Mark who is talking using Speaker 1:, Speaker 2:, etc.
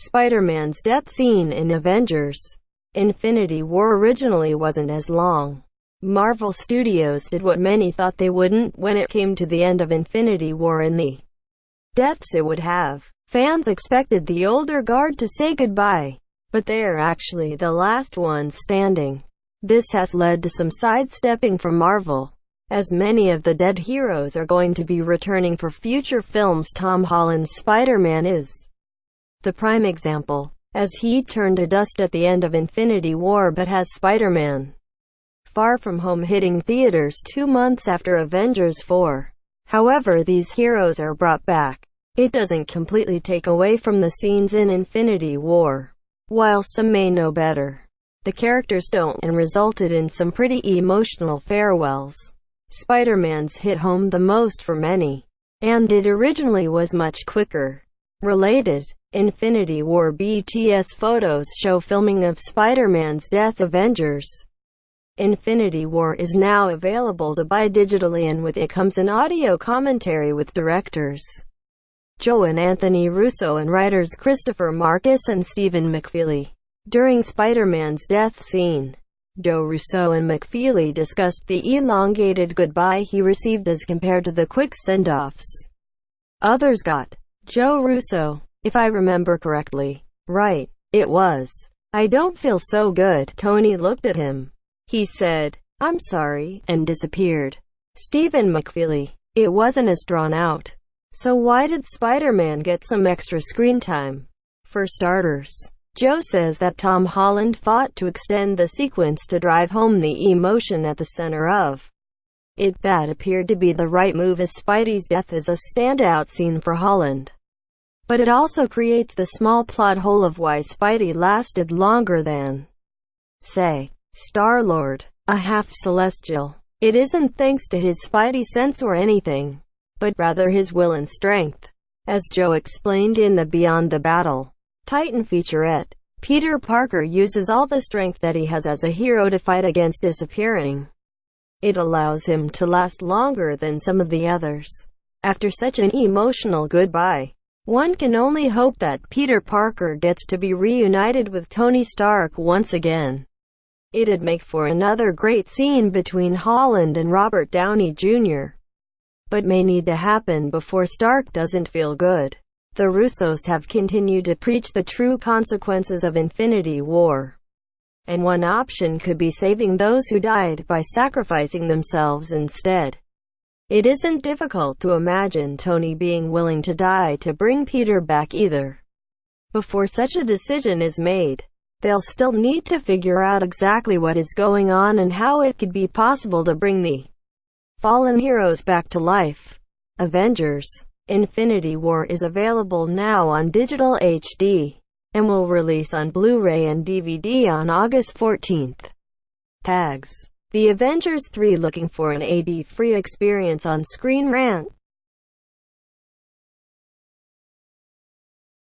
Speaker 1: Spider-Man's death scene in Avengers: Infinity War originally wasn't as long. Marvel Studios did what many thought they wouldn't when it came to the end of Infinity War and the deaths it would have. Fans expected the older guard to say goodbye, but they're actually the last ones standing. This has led to some sidestepping from Marvel, as many of the dead heroes are going to be returning for future films. Tom Holland's Spider-Man is the prime example, as he turned to dust at the end of Infinity War but has Spider-Man Far From Home hitting theaters 2 months after Avengers 4. However, these heroes are brought back. It doesn't completely take away from the scenes in Infinity War. While some may know better, the characters don't, and resulted in some pretty emotional farewells. Spider-Man's hit home the most for many, and it originally was much quicker. Related: Infinity War BTS photos show filming of Spider-Man's death. Avengers: Infinity War is now available to buy digitally, and with it comes an audio commentary with directors Joe and Anthony Russo and writers Christopher Markus and Stephen McFeely. During Spider-Man's death scene, Joe Russo and McFeely discussed the elongated goodbye he received as compared to the quick sendoffs others got. Joe Russo: "If I remember correctly, right, it was, 'I don't feel so good.' Tony looked at him. He said, 'I'm sorry,' and disappeared." Stephen McFeely: "It wasn't as drawn out. So why did Spider-Man get some extra screen time?" For starters, Joe says that Tom Holland fought to extend the sequence to drive home the emotion at the center of it. That appeared to be the right move, as Spidey's death is a standout scene for Holland. But it also creates the small plot hole of why Spidey lasted longer than, say, Star-Lord, a half-celestial. It isn't thanks to his Spidey sense or anything, but rather his will and strength. As Joe explained in the Beyond the Battle Titan featurette, Peter Parker uses all the strength that he has as a hero to fight against disappearing. It allows him to last longer than some of the others. After such an emotional goodbye, one can only hope that Peter Parker gets to be reunited with Tony Stark once again. It'd make for another great scene between Holland and Robert Downey Jr., but may need to happen before Stark doesn't feel good. The Russos have continued to preach the true consequences of Infinity War, and one option could be saving those who died by sacrificing themselves instead. It isn't difficult to imagine Tony being willing to die to bring Peter back either. Before such a decision is made, they'll still need to figure out exactly what is going on and how it could be possible to bring the fallen heroes back to life. Avengers: Infinity War is available now on digital HD, and will release on Blu-ray and DVD on August 14th. Tags: The Avengers 3 looking for an AD-free experience on ScreenRant.